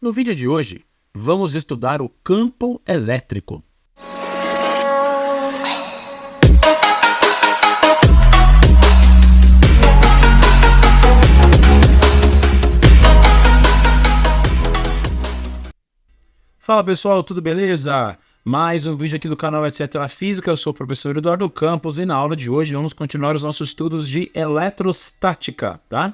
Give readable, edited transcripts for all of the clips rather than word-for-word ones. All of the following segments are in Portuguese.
No vídeo de hoje, vamos estudar o campo elétrico. Fala pessoal, tudo beleza? Mais um vídeo aqui do canal Etc. Física, eu sou o professor Eduardo Campos e na aula de hoje vamos continuar os nossos estudos de eletrostática, tá?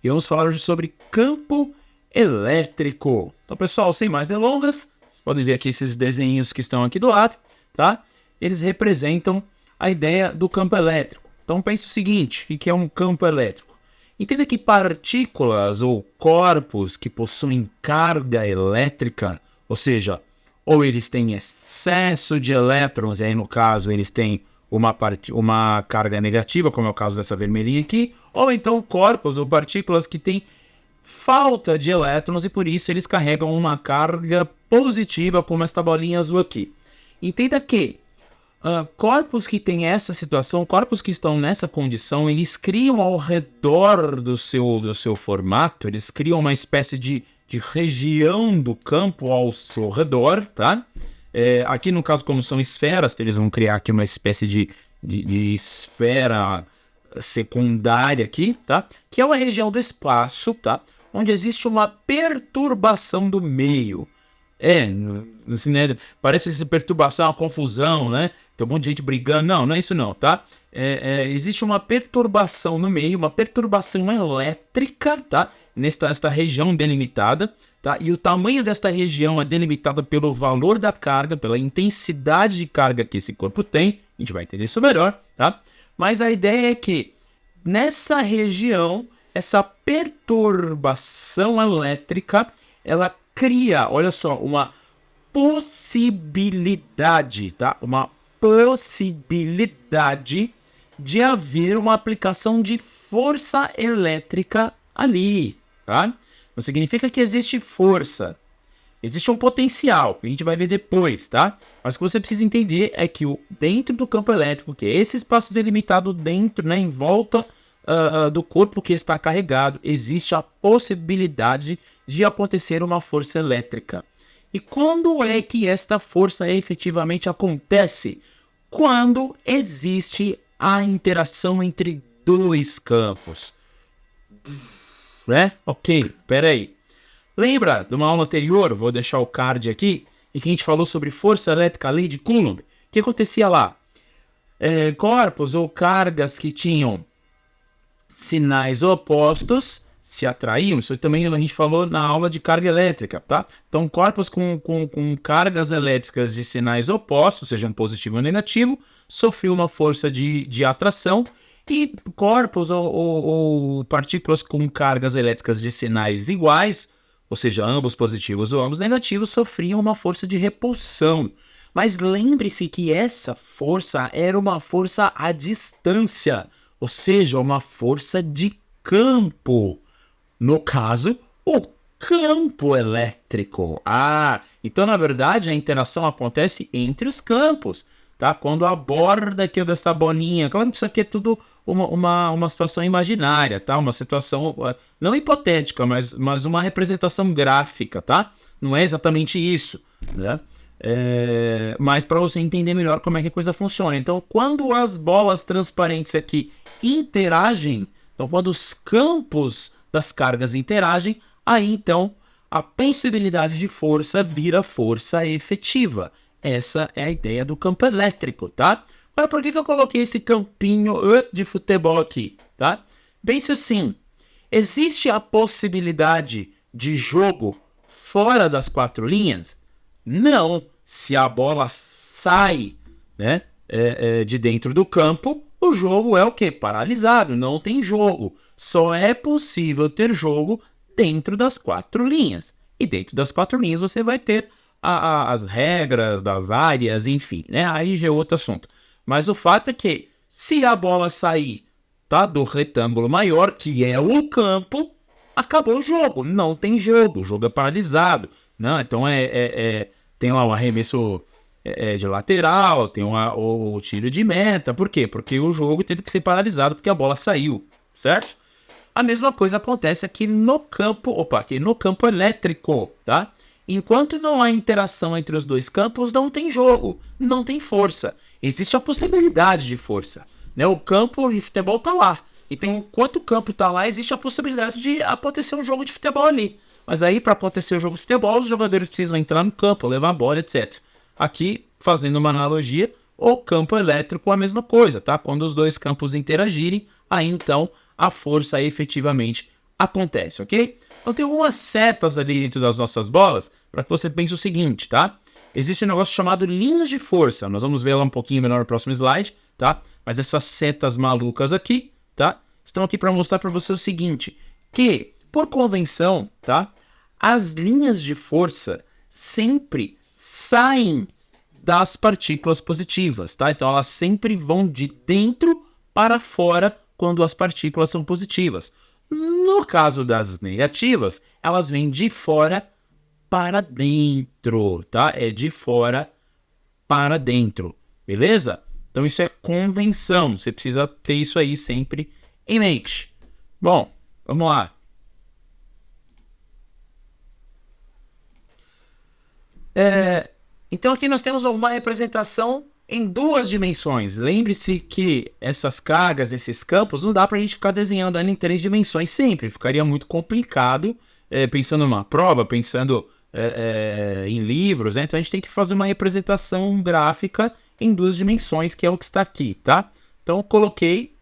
E vamos falar hoje sobre campo elétrico. Então pessoal, sem mais delongas, vocês podem ver aqui esses desenhos que estão aqui do lado, tá? Eles representam a ideia do campo elétrico. Então pense o seguinte, o que é um campo elétrico? Entenda que partículas ou corpos que possuem carga elétrica, ou seja, ou eles têm excesso de elétrons, e aí no caso eles têm uma carga negativa, como é o caso dessa vermelhinha aqui, ou então corpos ou partículas que têm falta de elétrons e por isso eles carregam uma carga positiva, como esta bolinha azul aqui. Entenda que corpos que têm essa situação, corpos que estão nessa condição, eles criam ao redor do seu formato, eles criam uma espécie de região do campo ao seu redor, tá? Aqui no caso, como são esferas, eles vão criar aqui uma espécie de esfera secundária aqui, tá? Que é uma região do espaço, tá? Onde existe uma perturbação do meio. Assim, né? Parece essa perturbação, uma confusão, né? Tem um monte de gente brigando. Não é isso não, tá? Existe uma perturbação no meio, uma perturbação elétrica, tá? Nesta região delimitada, tá? E o tamanho desta região é delimitado pelo valor da carga, pela intensidade de carga que esse corpo tem. A gente vai entender isso melhor, tá? Mas a ideia é que nessa região, essa perturbação elétrica, ela cria, olha só, uma possibilidade, tá? Uma possibilidade de haver uma aplicação de força elétrica ali, tá? Não significa que existe força. Existe um potencial, que a gente vai ver depois, tá? Mas o que você precisa entender é que dentro do campo elétrico, que é esse espaço delimitado dentro, né, em volta do corpo que está carregado, existe a possibilidade de acontecer uma força elétrica. E quando é que esta força efetivamente acontece? Quando existe a interação entre dois campos. Né? Ok, peraí. Lembra de uma aula anterior, vou deixar o card aqui, em que a gente falou sobre força elétrica, lei de Coulomb? O que acontecia lá? Corpos ou cargas que tinham sinais opostos se atraíam. Isso também a gente falou na aula de carga elétrica, tá? Então, corpos com cargas elétricas de sinais opostos, sejam positivo ou negativo, sofriam uma força de atração, e corpos ou partículas com cargas elétricas de sinais iguais, ou seja, ambos positivos ou ambos negativos, sofriam uma força de repulsão. Mas lembre-se que essa força era uma força à distância, ou seja, uma força de campo. No caso, o campo elétrico. Então na verdade a interação acontece entre os campos, tá? Quando a borda aqui dessa bolinha, claro que isso aqui é tudo uma situação imaginária, tá? Uma situação não hipotética, mas uma representação gráfica, tá? Não é exatamente isso, né? Mas para você entender melhor como é que a coisa funciona. Então, quando as bolas transparentes aqui interagem, então quando os campos das cargas interagem, aí então a possibilidade de força vira força efetiva. Essa é a ideia do campo elétrico, tá? Mas por que eu coloquei esse campinho de futebol aqui, tá? Pense assim, existe a possibilidade de jogo fora das quatro linhas? Não, se a bola sai, né, de dentro do campo, o jogo é o quê? Paralisado, não tem jogo. Só é possível ter jogo dentro das quatro linhas. E dentro das quatro linhas você vai ter as regras das áreas, enfim, né? Aí já é outro assunto. Mas o fato é que se a bola sair, tá, do retângulo maior, que é o campo, acabou o jogo. Não tem jogo, o jogo é paralisado. Não, então tem lá o arremesso de lateral, tem o tiro de meta. Por quê? Porque o jogo teve que ser paralisado porque a bola saiu, certo? A mesma coisa acontece aqui no campo elétrico, tá? Enquanto não há interação entre os dois campos, não tem jogo, não tem força. Existe a possibilidade de força, né? O campo de futebol tá lá. Então, enquanto o campo tá lá, existe a possibilidade de acontecer um jogo de futebol ali. Mas aí, para acontecer o jogo de futebol, os jogadores precisam entrar no campo, levar a bola, etc. Aqui, fazendo uma analogia, o campo elétrico é a mesma coisa, tá? Quando os dois campos interagirem, aí então a força efetivamente acontece, ok? Então tem algumas setas ali dentro das nossas bolas para que você pense o seguinte, tá? Existe um negócio chamado linhas de força. Nós vamos ver lá um pouquinho melhor no próximo slide, tá? Mas essas setas malucas aqui, tá? Estão aqui para mostrar para você o seguinte, que por convenção, tá? As linhas de força sempre saem das partículas positivas, tá? Então elas sempre vão de dentro para fora quando as partículas são positivas. No caso das negativas, elas vêm de fora para dentro, tá? É de fora para dentro, beleza? Então isso é convenção, você precisa ter isso aí sempre em mente. Bom, vamos lá. Então aqui nós temos uma representação em duas dimensões. Lembre-se que essas cargas, esses campos, não dá para a gente ficar desenhando em 3 dimensões sempre. Ficaria muito complicado, pensando numa prova, pensando em livros, né? Então a gente tem que fazer uma representação gráfica em 2 dimensões, que é o que está aqui, tá? Então eu coloquei...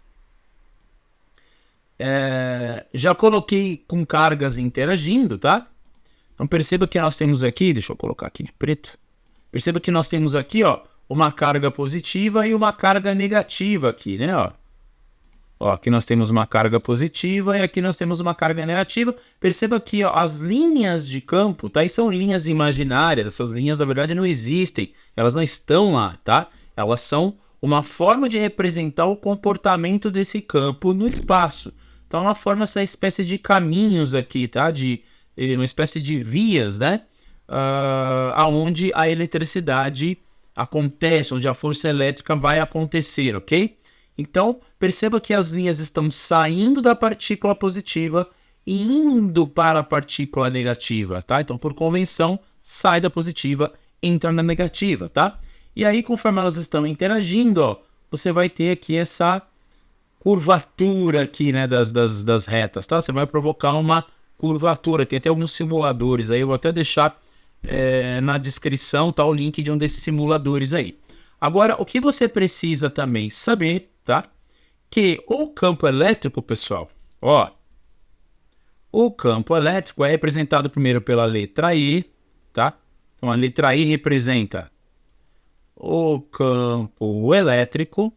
já coloquei com cargas interagindo, tá? Então perceba que nós temos aqui, deixa eu colocar aqui de preto. Perceba que nós temos aqui, ó, uma carga positiva e uma carga negativa aqui, né, ó. Ó, aqui nós temos uma carga positiva e aqui nós temos uma carga negativa. Perceba que, ó, as linhas de campo, tá? E são linhas imaginárias, essas linhas na verdade não existem, elas não estão lá, tá? Elas são uma forma de representar o comportamento desse campo no espaço. Então ela forma essa espécie de caminhos aqui, tá? Uma espécie de vias, né? Aonde a eletricidade acontece, onde a força elétrica vai acontecer, ok? Então, perceba que as linhas estão saindo da partícula positiva e indo para a partícula negativa, tá? Então, por convenção, sai da positiva, entra na negativa, tá? E aí, conforme elas estão interagindo, ó, você vai ter aqui essa curvatura aqui, né, das retas, tá? Você vai provocar uma curvatura. Tem até alguns simuladores aí, eu vou até deixar na descrição, tá, o link de um desses simuladores aí. Agora, o que você precisa também saber, tá? Que o campo elétrico, pessoal, ó, o campo elétrico é representado primeiro pela letra I, tá? Então a letra I representa o campo elétrico,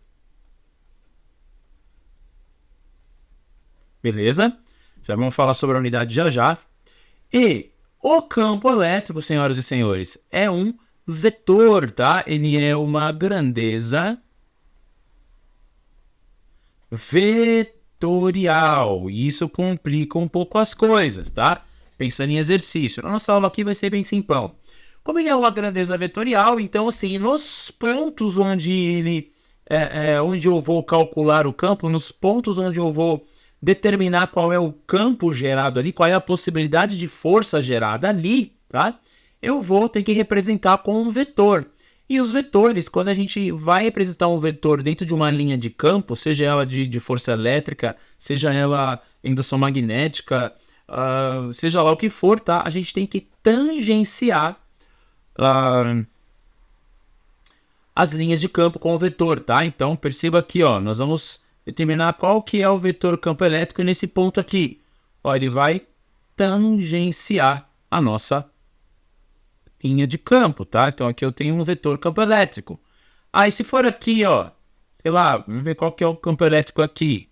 beleza? Já vamos falar sobre a unidade já já. E o campo elétrico, senhoras e senhores, é um vetor, tá? Ele é uma grandeza vetorial. E isso complica um pouco as coisas, tá? Pensando em exercício. A nossa aula aqui vai ser bem simplão. Como ele é uma grandeza vetorial, então, assim, nos pontos onde onde eu vou calcular o campo, nos pontos onde eu vou determinar qual é o campo gerado ali, qual é a possibilidade de força gerada ali, tá? Eu vou ter que representar com um vetor. E os vetores, quando a gente vai representar um vetor dentro de uma linha de campo, seja ela de força elétrica, seja ela indução magnética, seja lá o que for, tá? A gente tem que tangenciar as linhas de campo com o vetor, tá? Então, perceba aqui, ó, nós vamos determinar qual que é o vetor campo elétrico nesse ponto aqui. Ó, ele vai tangenciar a nossa linha de campo, tá? Então aqui eu tenho um vetor campo elétrico. Aí se for aqui, ó, sei lá, vamos ver qual que é o campo elétrico aqui.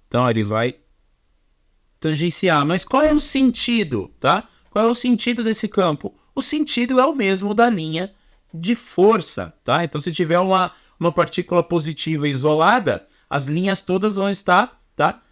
Então ele vai tangenciar. Mas qual é o sentido, tá? Qual é o sentido desse campo? O sentido é o mesmo da linha de força, tá? Então se tiver uma partícula positiva isolada, as linhas todas vão estar, tá?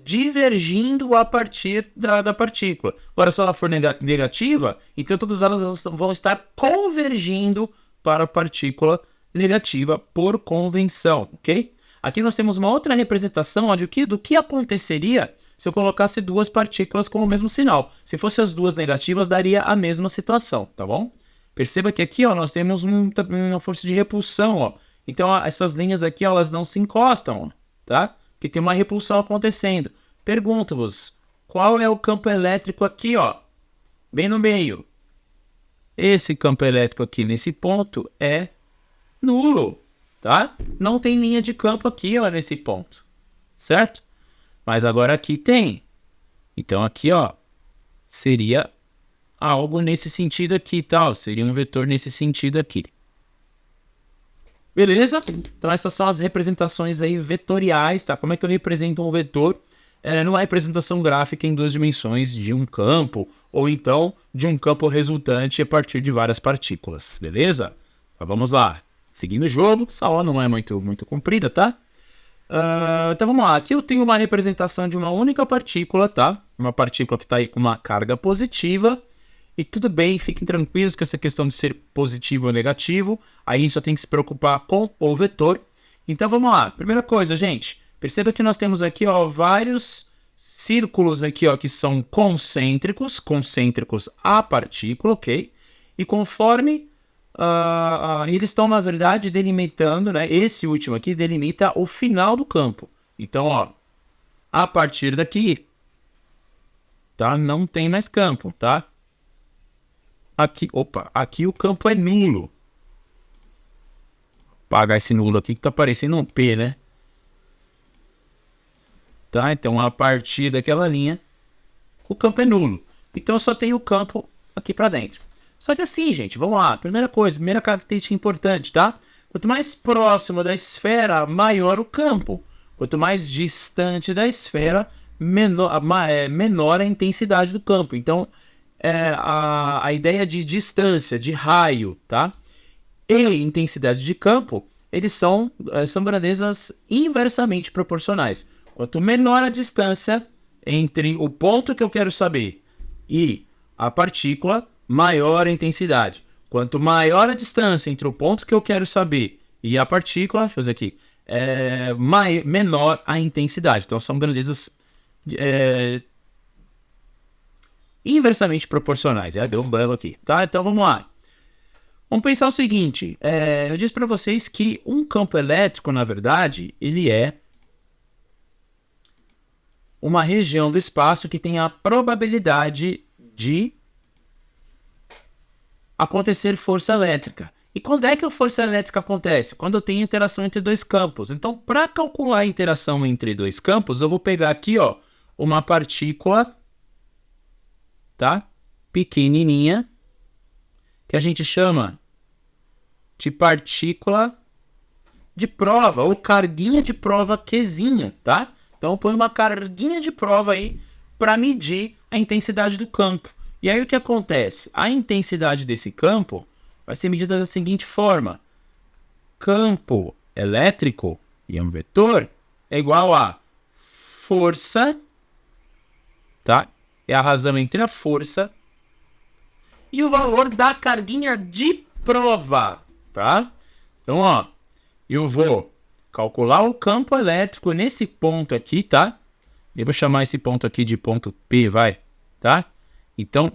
Divergindo a partir da partícula. Agora, se ela for negativa, então todas elas vão estar convergindo para a partícula negativa por convenção, ok? Aqui nós temos uma outra representação ó, do que aconteceria se eu colocasse duas partículas com o mesmo sinal. Se fossem as duas negativas, daria a mesma situação, tá bom? Perceba que aqui ó, nós temos uma força de repulsão, ó. Então ó, essas linhas aqui ó, elas não se encostam, ó, tá? Porque tem uma repulsão acontecendo. Pergunto-vos, qual é o campo elétrico aqui, ó? Bem no meio. Esse campo elétrico aqui nesse ponto é nulo, tá? Não tem linha de campo aqui, ó, nesse ponto, certo? Mas agora aqui tem. Então aqui, ó, seria algo nesse sentido aqui, tá? Seria um vetor nesse sentido aqui. Beleza? Então essas são as representações aí vetoriais, tá? Como é que eu represento um vetor? Numa representação gráfica em duas dimensões de um campo, ou então de um campo resultante a partir de várias partículas, beleza? Então vamos lá. Seguindo o jogo, essa aula não é muito comprida, tá? Então vamos lá, aqui eu tenho uma representação de uma única partícula, tá? Uma partícula que está aí com uma carga positiva. E tudo bem, fiquem tranquilos com essa questão de ser positivo ou negativo. Aí a gente só tem que se preocupar com o vetor. Então vamos lá, primeira coisa, gente. Perceba que nós temos aqui ó, vários círculos aqui, ó, que são concêntricos à partícula, ok? E conforme eles estão, na verdade, delimitando, né? Esse último aqui delimita o final do campo. Então, ó, a partir daqui, tá? Não tem mais campo, tá? Aqui, aqui o campo é nulo. Vou apagar esse nulo aqui que tá parecendo um P, né? Tá? Então, a partir daquela linha, o campo é nulo. Então, eu só tenho o campo aqui para dentro. Só que assim, gente, vamos lá. Primeira característica importante, tá? Quanto mais próximo da esfera, maior o campo. Quanto mais distante da esfera, menor a intensidade do campo. Então, a ideia de distância, de raio, tá? E intensidade de campo, eles são grandezas inversamente proporcionais. Quanto menor a distância entre o ponto que eu quero saber e a partícula, maior a intensidade. Quanto maior a distância entre o ponto que eu quero saber e a partícula, deixa eu fazer aqui, menor a intensidade. Então são grandezas inversamente proporcionais. Deu um belo aqui, tá? Então vamos lá. Vamos pensar o seguinte, eu disse para vocês que um campo elétrico, na verdade, ele é uma região do espaço que tem a probabilidade de acontecer força elétrica. E quando é que a força elétrica acontece? Quando eu tenho interação entre dois campos. Então, para calcular a interação entre dois campos, eu vou pegar aqui, ó, uma partícula, tá? Pequenininha, que a gente chama de partícula de prova, ou carguinha de prova Qzinha, tá? Então, eu ponho uma carguinha de prova aí para medir a intensidade do campo. E aí, o que acontece? A intensidade desse campo vai ser medida da seguinte forma. Campo elétrico, e é um vetor, é igual a força, tá? É a razão entre a força e o valor da carguinha de prova, tá? Então, ó, eu vou calcular o campo elétrico nesse ponto aqui, tá? Eu vou chamar esse ponto aqui de ponto P, vai, tá? Então,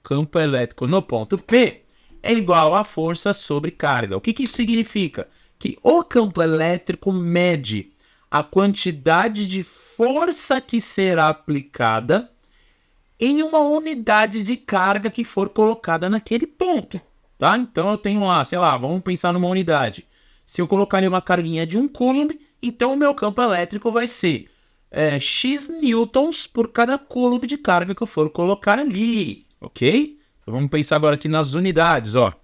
campo elétrico no ponto P é igual a força sobre carga. O que isso significa? Que o campo elétrico mede a quantidade de força que será aplicada em uma unidade de carga que for colocada naquele ponto, tá? Então, eu tenho lá, sei lá, vamos pensar numa unidade. Se eu colocar ali uma carguinha de 1 coulomb, então o meu campo elétrico vai ser X newtons por cada coulomb de carga que eu for colocar ali, ok? Então vamos pensar agora aqui nas unidades, ó. Vou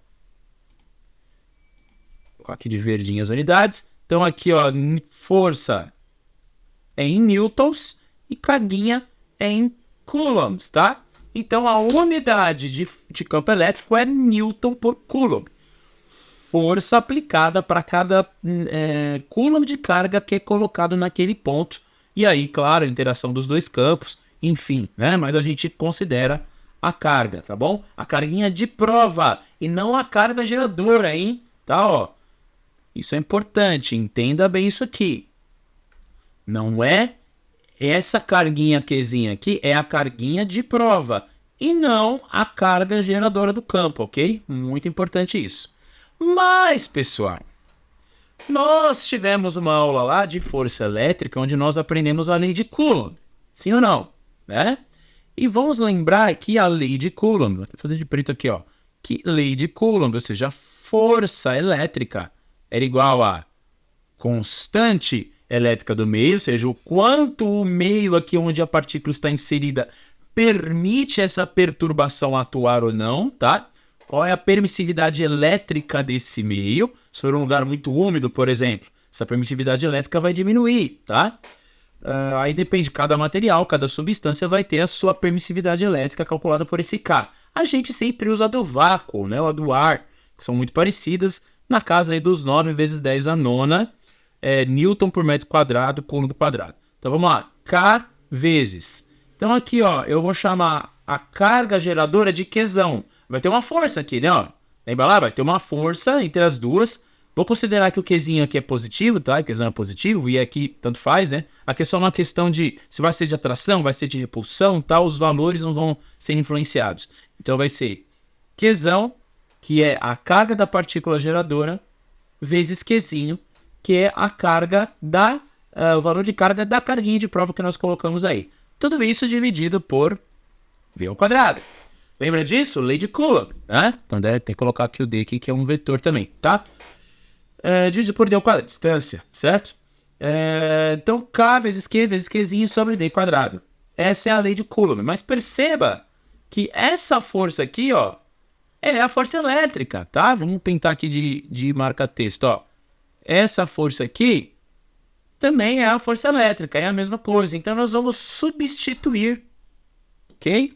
colocar aqui de verdinho as unidades. Então aqui, ó, força é em newtons e carguinha é em coulombs, tá? Então a unidade de campo elétrico é newton por coulomb. Força aplicada para cada coulomb de carga que é colocado naquele ponto. E aí, claro, a interação dos dois campos, enfim, né? Mas a gente considera a carga, tá bom? A carguinha de prova e não a carga geradora, hein? Tá, ó. Isso é importante, entenda bem isso aqui. Não é essa carguinha Qzinha aqui, é a carguinha de prova e não a carga geradora do campo, ok? Muito importante isso. Mas, pessoal, nós tivemos uma aula lá de força elétrica onde nós aprendemos a lei de Coulomb. Sim ou não? Né? E vamos lembrar que a lei de Coulomb, vou fazer de preto aqui, ó, que lei de Coulomb, ou seja, força elétrica era igual a constante elétrica do meio, ou seja, o quanto o meio aqui onde a partícula está inserida permite essa perturbação atuar ou não, tá? Qual é a permissividade elétrica desse meio? Se for um lugar muito úmido, por exemplo, essa permissividade elétrica vai diminuir, tá? Aí depende, cada material, cada substância vai ter a sua permissividade elétrica calculada por esse K. A gente sempre usa a do vácuo, né? Ou a do ar, que são muito parecidas, na casa aí dos 9 vezes 10 a nona, Newton por metro quadrado, Coulomb quadrado. Então vamos lá, K vezes. Então aqui, ó, eu vou chamar a carga geradora de Qzão. Vai ter uma força aqui, né, ó. Lembra lá? Vai ter uma força entre as duas. Vou considerar que o Qzinho aqui é positivo, tá? O Qzão é positivo e aqui tanto faz, né? Aqui é só uma questão de se vai ser de atração, vai ser de repulsão, tá? Os valores não vão ser influenciados. Então vai ser Qzão, que é a carga da partícula geradora, vezes Qzinho, que é a carga o valor de carga da carguinha de prova que nós colocamos aí. Tudo isso dividido por V ao quadrado. Lembra disso? Lei de Coulomb, né? Então deve ter que colocar aqui o D aqui, que é um vetor também, tá? Dividido por D ao quadrado, distância, certo? Então, K vezes Q vezes Qzinho sobre D quadrado. Essa é a lei de Coulomb. Mas perceba que essa força aqui, ó, é a força elétrica, tá? Vamos pintar aqui de marca-texto, ó. Essa força aqui também é a força elétrica, é a mesma coisa. Então, nós vamos substituir, ok?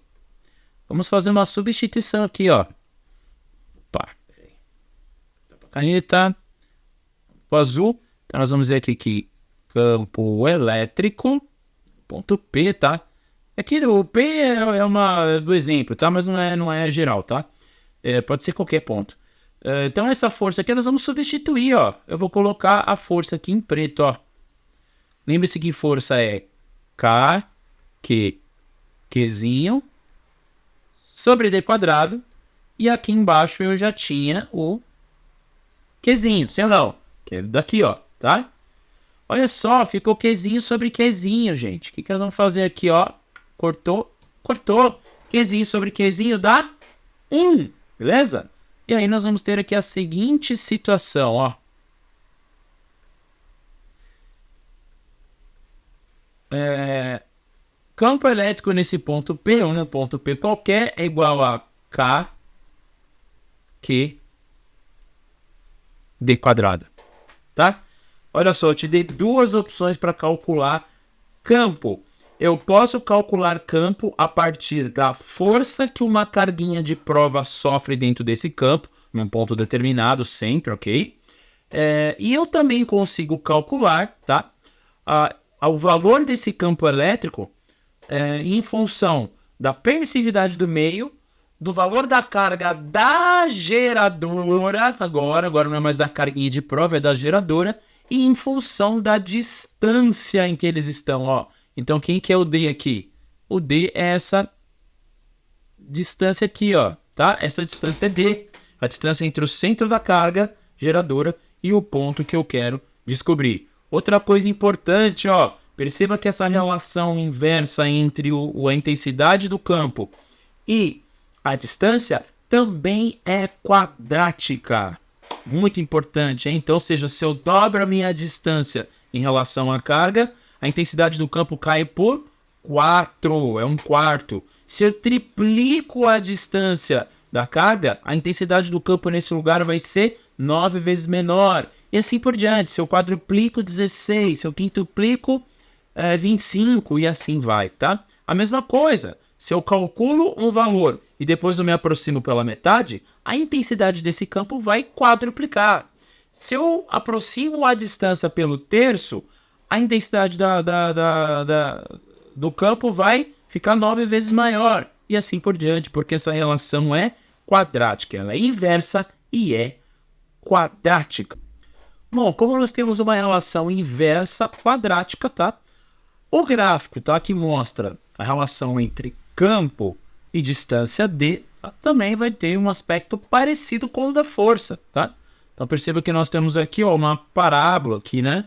Vamos fazer uma substituição aqui, ó. Opa, caneta. O azul. Então, nós vamos dizer aqui que campo elétrico, ponto P, tá? Aqui o P é do exemplo, tá? Mas não é geral, tá? Pode ser qualquer ponto. Então, essa força aqui nós vamos substituir, ó. Eu vou colocar a força aqui em preto, ó. Lembre-se que força é K, Qzinho, sobre D quadrado. E aqui embaixo eu já tinha o Qzinho, sei lá, que é daqui, ó, tá? Olha só, ficou Qzinho sobre Qzinho, gente. O que nós vamos fazer aqui, ó? Cortou. Qzinho sobre Qzinho dá 1, beleza? E aí nós vamos ter aqui a seguinte situação, ó. Campo elétrico nesse ponto P, ou no ponto P qualquer, é igual a K, Q, D quadrado, tá? Olha só, eu te dei duas opções para calcular campo. Eu posso calcular campo a partir da força que uma carguinha de prova sofre dentro desse campo, num ponto determinado sempre, ok? E eu também consigo calcular, tá? O valor desse campo elétrico em função da permissividade do meio, do valor da carga da geradora, agora não é mais da carguinha de prova, é da geradora, e em função da distância em que eles estão, ó. Então, quem que é o D aqui? O D é essa distância aqui, ó, tá? Essa distância é D, a distância entre o centro da carga geradora e o ponto que eu quero descobrir. Outra coisa importante, ó, perceba que essa relação inversa entre a intensidade do campo e a distância também é quadrática. Muito importante, hein? Então, ou seja, se eu dobro a minha distância em relação à carga, a intensidade do campo cai por 4, é 1/4. Se eu triplico a distância da carga, a intensidade do campo nesse lugar vai ser 9 vezes menor. E assim por diante. Se eu quadruplico, 16. Se eu quintuplico, 25 e assim vai, tá? A mesma coisa, se eu calculo um valor e depois eu me aproximo pela metade, a intensidade desse campo vai quadruplicar. Se eu aproximo a distância pelo terço, a intensidade do campo vai ficar 9 vezes maior. E assim por diante, porque essa relação é quadrática. Ela é inversa e é quadrática. Bom, como nós temos uma relação inversa quadrática, tá? O gráfico, tá? Que mostra a relação entre campo e distância D, tá? Também vai ter um aspecto parecido com o da força, tá? Então perceba que nós temos aqui, ó, uma parábola aqui, né?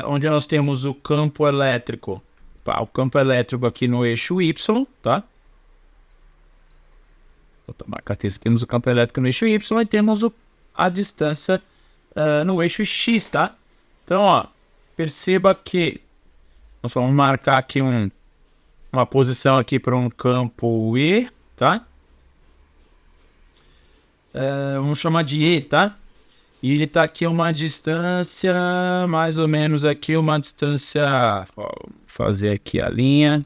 Onde nós temos o campo elétrico. Tá? O campo elétrico aqui no eixo Y, tá? Vou marcar isso. Temos o campo elétrico no eixo Y e temos a distância no eixo X, tá? Então, ó, perceba que nós vamos marcar aqui uma posição aqui para um campo E, tá? Vamos chamar de E, tá? E ele tá aqui uma distância, mais ou menos aqui uma distância, ó, vou fazer aqui a linha.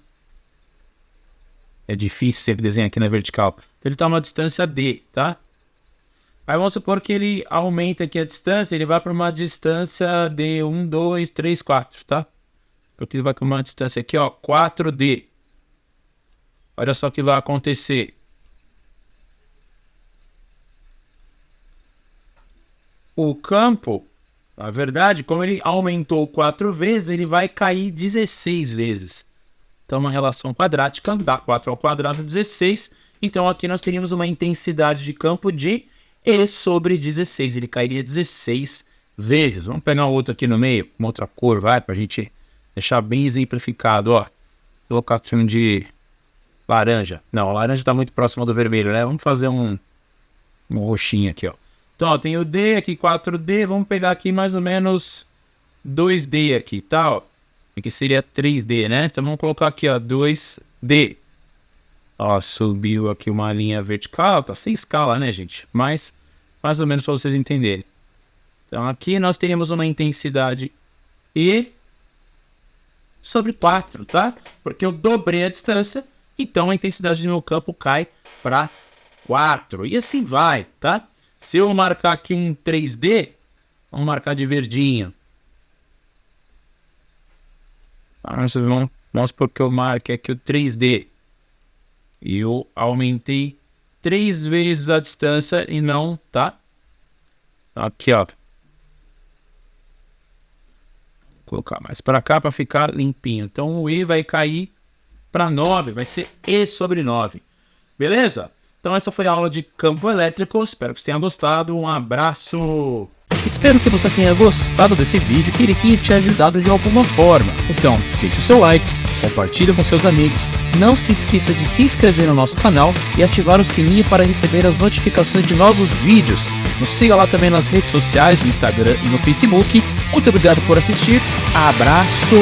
É difícil sempre desenhar aqui na vertical. Então ele tá uma distância D, tá? Aí vamos supor que ele aumenta aqui a distância, ele vai para uma distância de 1, 2, 3, 4, tá? Porque ele vai para uma distância aqui, ó, 4D. Olha só o que vai acontecer. O campo, na verdade, como ele aumentou 4 vezes, ele vai cair 16 vezes. Então, uma relação quadrática dá 4 ao quadrado, 16. Então, aqui nós teríamos uma intensidade de campo de E sobre 16. Ele cairia 16 vezes. Vamos pegar outro aqui no meio, uma outra cor, vai, para a gente deixar bem exemplificado. Ó, vou colocar aqui um de laranja. Não, o laranja está muito próximo do vermelho, né? Vamos fazer um roxinho aqui, ó. Então, ó, tem o D aqui, 4D. Vamos pegar aqui mais ou menos 2D aqui, tá? Ó, aqui seria 3D, né? Então, vamos colocar aqui, ó, 2D. Ó, subiu aqui uma linha vertical. Tá sem escala, né, gente? Mas, mais ou menos para vocês entenderem. Então, aqui nós teríamos uma intensidade E sobre 4, tá? Porque eu dobrei a distância. Então, a intensidade do meu campo cai para 4. E assim vai, tá? Se eu marcar aqui um 3D, vamos marcar de verdinho. Vamos supor que eu marque aqui o 3D. E eu aumentei 3 vezes a distância e não, tá? Aqui, ó. Vou colocar mais para cá para ficar limpinho. Então o E vai cair para 9, vai ser E sobre 9. Beleza? Então essa foi a aula de campo elétrico, espero que você tenha gostado, um abraço! Espero que você tenha gostado desse vídeo, que ele tenha te ajudado de alguma forma. Então, deixe o seu like, compartilhe com seus amigos, não se esqueça de se inscrever no nosso canal e ativar o sininho para receber as notificações de novos vídeos. Nos siga lá também nas redes sociais, no Instagram e no Facebook. Muito obrigado por assistir, abraço!